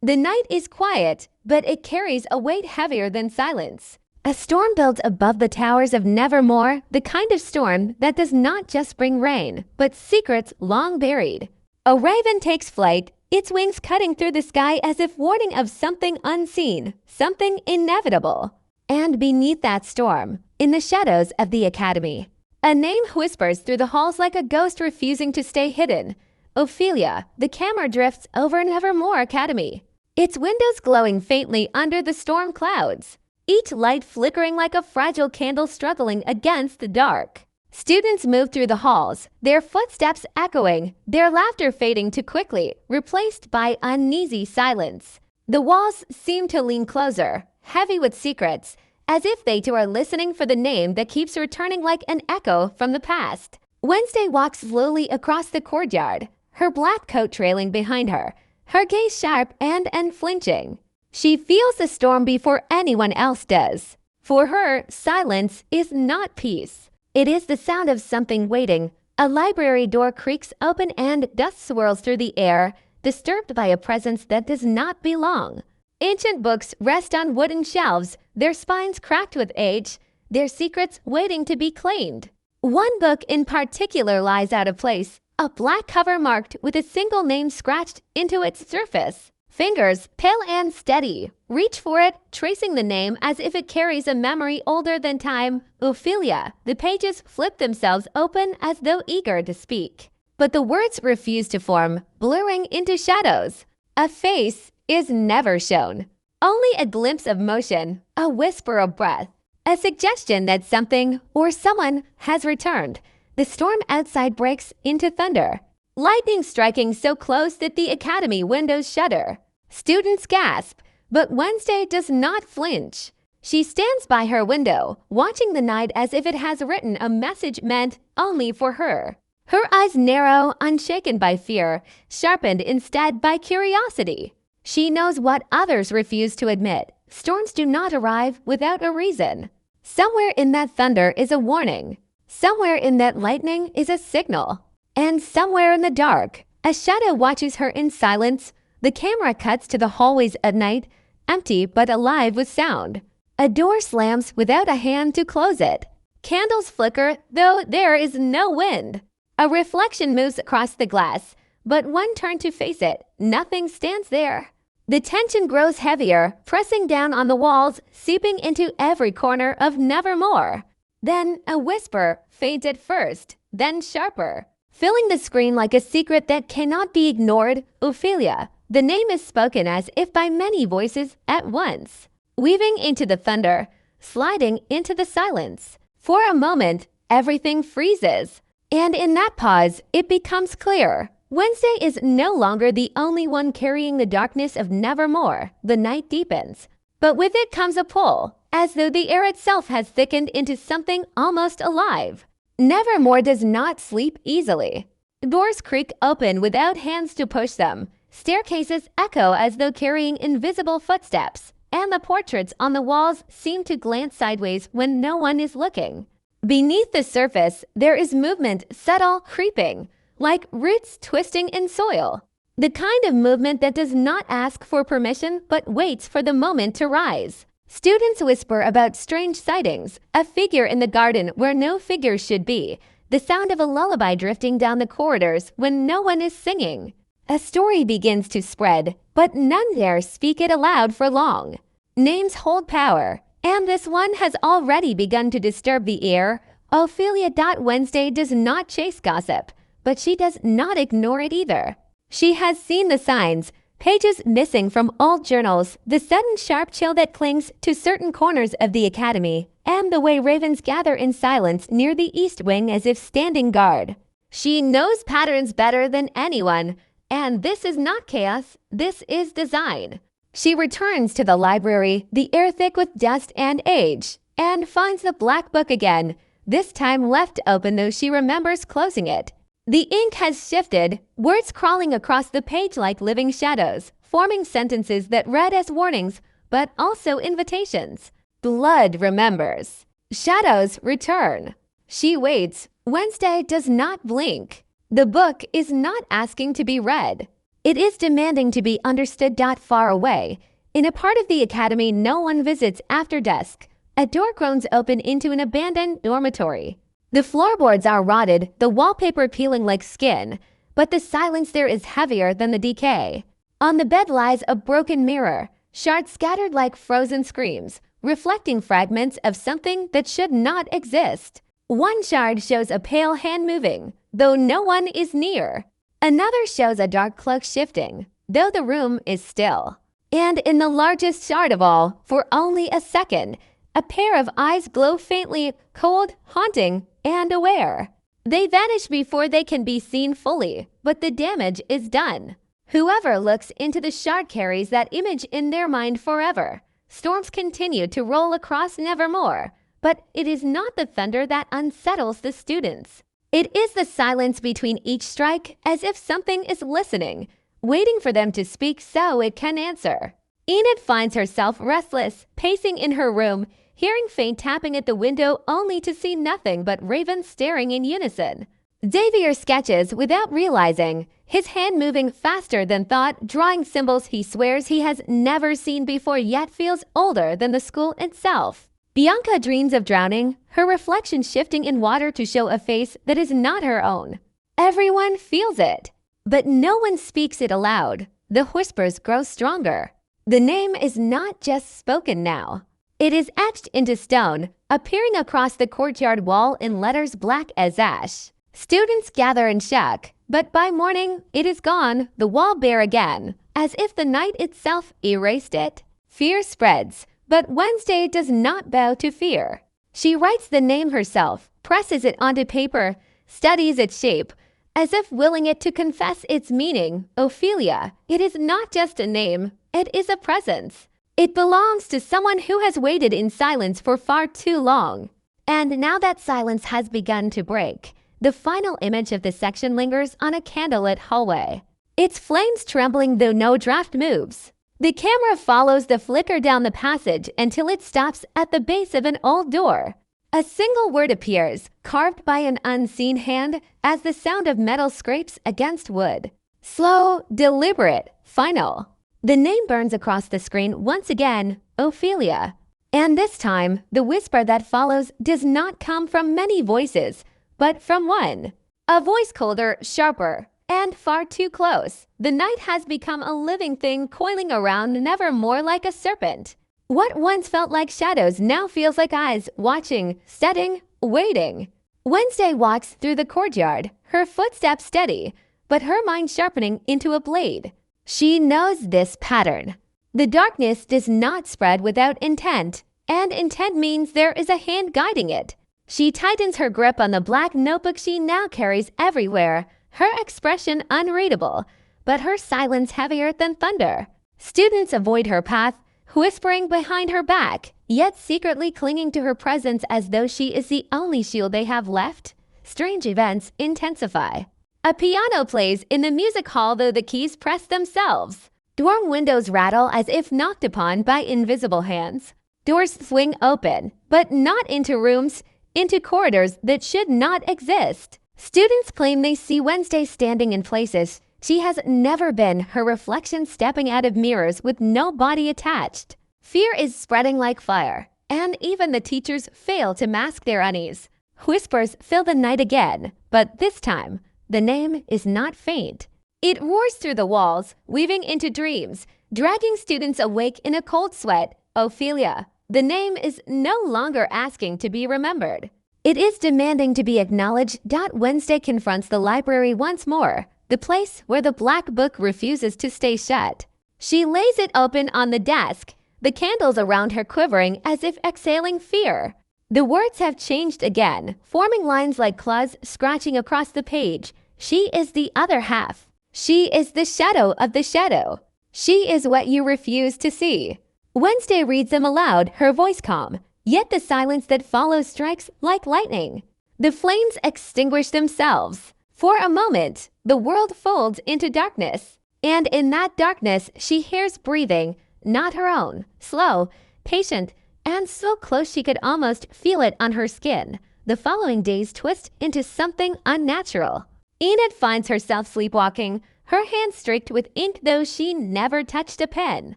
The night is quiet, but it carries a weight heavier than silence. A storm builds above the towers of Nevermore, the kind of storm that does not just bring rain, but secrets long buried. A raven takes flight, its wings cutting through the sky as if warning of something unseen, something inevitable. And beneath that storm, in the shadows of the academy, a name whispers through the halls like a ghost refusing to stay hidden. Ophelia, the camera drifts over Nevermore Academy, its windows glowing faintly under the storm clouds, each light flickering like a fragile candle struggling against the dark. Students move through the halls, their footsteps echoing, their laughter fading too quickly, replaced by uneasy silence. The walls seem to lean closer, heavy with secrets, as if they too are listening for the name that keeps returning like an echo from the past. Wednesday walks slowly across the courtyard, her black coat trailing behind her, her gaze sharp and unflinching. She feels the storm before anyone else does. For her, silence is not peace. It is the sound of something waiting. A library door creaks open and dust swirls through the air, disturbed by a presence that does not belong. Ancient books rest on wooden shelves, their spines cracked with age, their secrets waiting to be claimed. One book in particular lies out of place, a black cover marked with a single name scratched into its surface. Fingers, pale and steady, reach for it, tracing the name as if it carries a memory older than time. Ophelia. The pages flip themselves open as though eager to speak. But the words refuse to form, blurring into shadows. A face is never shown. Only a glimpse of motion, a whisper of breath, a suggestion that something or someone has returned. The storm outside breaks into thunder, lightning striking so close that the academy windows shudder. Students gasp, but Wednesday does not flinch. She stands by her window, watching the night as if it has written a message meant only for her. Her eyes narrow, unshaken by fear, sharpened instead by curiosity. She knows what others refuse to admit. Storms do not arrive without a reason. Somewhere in that thunder is a warning. Somewhere in that lightning is a signal. And somewhere in the dark, a shadow watches her in silence. The camera cuts to the hallways at night, empty but alive with sound. A door slams without a hand to close it. Candles flicker, though there is no wind. A reflection moves across the glass, but one turn to face it, nothing stands there. The tension grows heavier, pressing down on the walls, seeping into every corner of Nevermore. Then a whisper fades at first, then sharper, filling the screen like a secret that cannot be ignored. Ophelia. The name is spoken as if by many voices at once, weaving into the thunder, sliding into the silence. For a moment, everything freezes. And in that pause, it becomes clear. Wednesday is no longer the only one carrying the darkness of Nevermore. The night deepens. But with it comes a pull, as though the air itself has thickened into something almost alive. Nevermore does not sleep easily. Doors creak open without hands to push them. Staircases echo as though carrying invisible footsteps, and the portraits on the walls seem to glance sideways when no one is looking. Beneath the surface, there is movement, subtle, creeping, like roots twisting in soil. The kind of movement that does not ask for permission but waits for the moment to rise. Students whisper about strange sightings, a figure in the garden where no figure should be, the sound of a lullaby drifting down the corridors when no one is singing. A story begins to spread, but none dare speak it aloud for long. Names hold power, and this one has already begun to disturb the ear. Ophelia. Wednesday does not chase gossip, but she does not ignore it either. She has seen the signs, pages missing from old journals, the sudden sharp chill that clings to certain corners of the academy, and the way ravens gather in silence near the east wing as if standing guard. She knows patterns better than anyone. And this is not chaos, this is design. She returns to the library, the air thick with dust and age, and finds the black book again, this time left open though she remembers closing it. The ink has shifted, words crawling across the page like living shadows, forming sentences that read as warnings, but also invitations. Blood remembers. Shadows return. She waits. Wednesday does not blink. The book is not asking to be read. It is demanding to be understood. Far away, in a part of the academy no one visits after dusk, a door groans open into an abandoned dormitory. The floorboards are rotted, the wallpaper peeling like skin, but the silence there is heavier than the decay. On the bed lies a broken mirror, shards scattered like frozen screams, reflecting fragments of something that should not exist. One shard shows a pale hand moving, though no one is near. Another shows a dark cloak shifting, though the room is still. And in the largest shard of all, for only a second, a pair of eyes glow faintly, cold, haunting, and aware. They vanish before they can be seen fully, but the damage is done. Whoever looks into the shard carries that image in their mind forever. Storms continue to roll across Nevermore, but it is not the thunder that unsettles the students. It is the silence between each strike, as if something is listening, waiting for them to speak so it can answer. Enid finds herself restless, pacing in her room, hearing faint tapping at the window only to see nothing but ravens staring in unison. Xavier sketches without realizing, his hand moving faster than thought, drawing symbols he swears he has never seen before yet feels older than the school itself. Bianca dreams of drowning, her reflection shifting in water to show a face that is not her own. Everyone feels it, but no one speaks it aloud. The whispers grow stronger. The name is not just spoken now. It is etched into stone, appearing across the courtyard wall in letters black as ash. Students gather in shock, but by morning it is gone, the wall bare again, as if the night itself erased it. Fear spreads, but Wednesday does not bow to fear. She writes the name herself, presses it onto paper, studies its shape, as if willing it to confess its meaning. Ophelia. It is not just a name, it is a presence. It belongs to someone who has waited in silence for far too long. And now that silence has begun to break, the final image of the section lingers on a candlelit hallway. Its flames trembling though no draft moves. The camera follows the flicker down the passage until it stops at the base of an old door. A single word appears, carved by an unseen hand as the sound of metal scrapes against wood. Slow, deliberate, final. The name burns across the screen once again, Ophelia. And this time, the whisper that follows does not come from many voices, but from one. A voice colder, sharper, and far too close. The night has become a living thing coiling around, never more like a serpent. What once felt like shadows now feels like eyes, watching, studying, waiting. Wednesday walks through the courtyard, her footsteps steady, but her mind sharpening into a blade. She knows this pattern. The darkness does not spread without intent, and intent means there is a hand guiding it. She tightens her grip on the black notebook she now carries everywhere, her expression unreadable, but her silence heavier than thunder. Students avoid her path, whispering behind her back, yet secretly clinging to her presence as though she is the only shield they have left. Strange events intensify. A piano plays in the music hall though the keys press themselves. Dorm windows rattle as if knocked upon by invisible hands. Doors swing open, but not into rooms, into corridors that should not exist. Students claim they see Wednesday standing in places she has never been, her reflection stepping out of mirrors with no body attached. Fear is spreading like fire, and even the teachers fail to mask their unease. Whispers fill the night again, but this time, the name is not faint. It roars through the walls, weaving into dreams, dragging students awake in a cold sweat. Ophelia. The name is no longer asking to be remembered. It is demanding to be acknowledged. Wednesday confronts the library once more, the place where the black book refuses to stay shut. She lays it open on the desk, the candles around her quivering as if exhaling fear. The words have changed again, forming lines like claws scratching across the page. She is the other half. She is the shadow of the shadow. She is what you refuse to see. Wednesday reads them aloud, her voice calm, yet the silence that follows strikes like lightning. The flames extinguish themselves. For a moment, the world folds into darkness, and in that darkness she hears breathing, not her own, slow, patient, and so close she could almost feel it on her skin. The following days twist into something unnatural. Enid finds herself sleepwalking, her hands streaked with ink though she never touched a pen.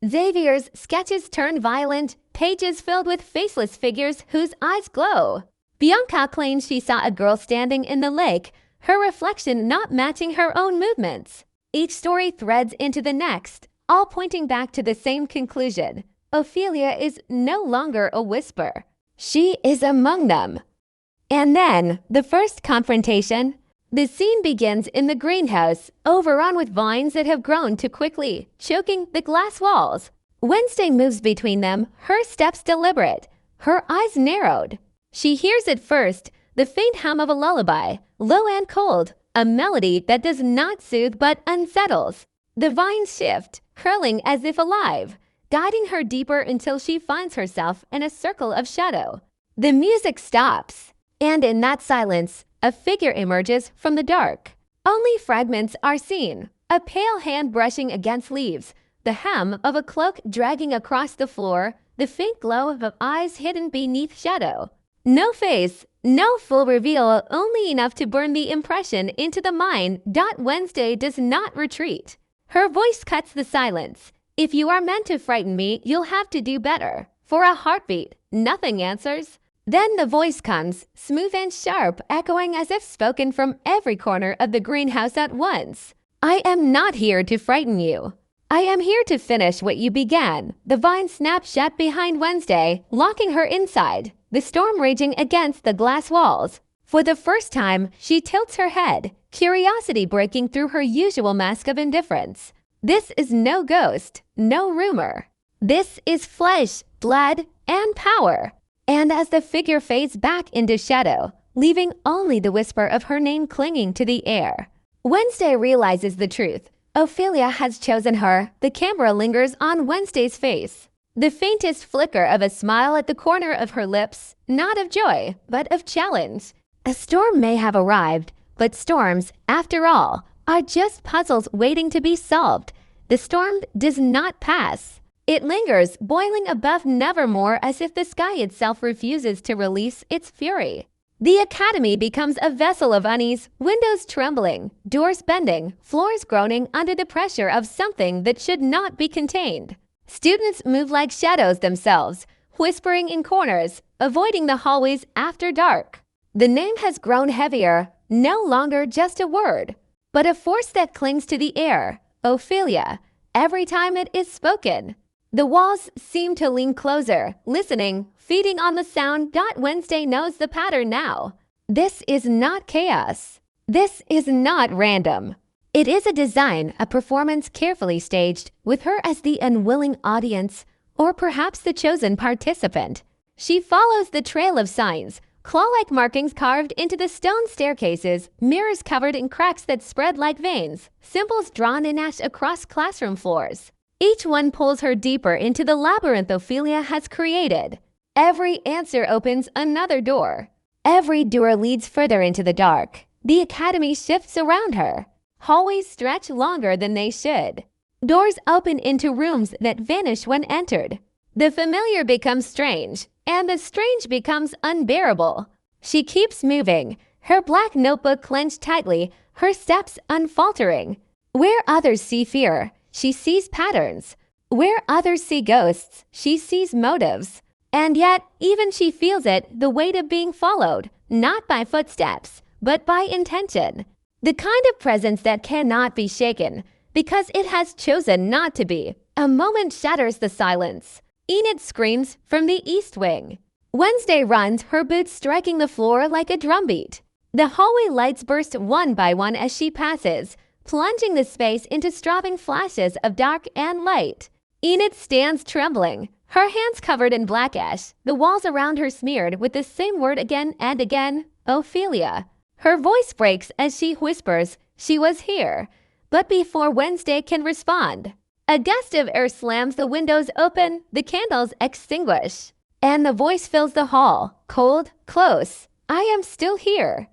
Xavier's sketches turn violent, pages filled with faceless figures whose eyes glow. Bianca claims she saw a girl standing in the lake, her reflection not matching her own movements. Each story threads into the next, all pointing back to the same conclusion. Ophelia is no longer a whisper. She is among them. And then, the first confrontation. The scene begins in the greenhouse, overrun with vines that have grown too quickly, choking the glass walls. Wednesday moves between them, her steps deliberate, her eyes narrowed. She hears at first the faint hum of a lullaby, low and cold, a melody that does not soothe but unsettles. The vines shift, curling as if alive, guiding her deeper until she finds herself in a circle of shadow. The music stops, and in that silence, a figure emerges from the dark. Only fragments are seen, a pale hand brushing against leaves, the hem of a cloak dragging across the floor, the faint glow of eyes hidden beneath shadow. No face, no full reveal, only enough to burn the impression into the mind. Wednesday does not retreat. Her voice cuts the silence. If you are meant to frighten me, you'll have to do better. For a heartbeat, nothing answers. Then the voice comes, smooth and sharp, echoing as if spoken from every corner of the greenhouse at once. I am not here to frighten you. I am here to finish what you began. The vine snaps shut behind Wednesday, locking her inside, the storm raging against the glass walls. For the first time, she tilts her head, curiosity breaking through her usual mask of indifference. This is no ghost, no rumor. This is flesh, blood, and power. And as the figure fades back into shadow, leaving only the whisper of her name clinging to the air, Wednesday realizes the truth. Ophelia has chosen her. The camera lingers on Wednesday's face. The faintest flicker of a smile at the corner of her lips, not of joy, but of challenge. A storm may have arrived, but storms, after all, are just puzzles waiting to be solved. The storm does not pass. It lingers, boiling above Nevermore as if the sky itself refuses to release its fury. The academy becomes a vessel of unease, windows trembling, doors bending, floors groaning under the pressure of something that should not be contained. Students move like shadows themselves, whispering in corners, avoiding the hallways after dark. The name has grown heavier, no longer just a word, but a force that clings to the air, Ophelia, every time it is spoken. The walls seem to lean closer, listening, feeding on the sound. Wednesday knows the pattern now. This is not chaos. This is not random. It is a design, a performance carefully staged, with her as the unwilling audience, or perhaps the chosen participant. She follows the trail of signs, claw-like markings carved into the stone staircases, mirrors covered in cracks that spread like veins, symbols drawn in ash across classroom floors. Each one pulls her deeper into the labyrinth Ophelia has created. Every answer opens another door. Every door leads further into the dark. The academy shifts around her. Hallways stretch longer than they should. Doors open into rooms that vanish when entered. The familiar becomes strange, and the strange becomes unbearable. She keeps moving, her black notebook clenched tightly, her steps unfaltering. Where others see fear, she sees patterns. Where others see ghosts, she sees motives. And yet, even she feels it, the weight of being followed, not by footsteps, but by intention. The kind of presence that cannot be shaken, because it has chosen not to be. A moment shatters the silence. Enid screams from the east wing. Wednesday runs, her boots striking the floor like a drumbeat. The hallway lights burst one by one as she passes, plunging the space into strobing flashes of dark and light. Enid stands trembling, her hands covered in black ash, the walls around her smeared with the same word again and again, Ophelia. Her voice breaks as she whispers, "She was here." But before Wednesday can respond, a gust of air slams the windows open, the candles extinguish, and the voice fills the hall, cold, close. "I am still here."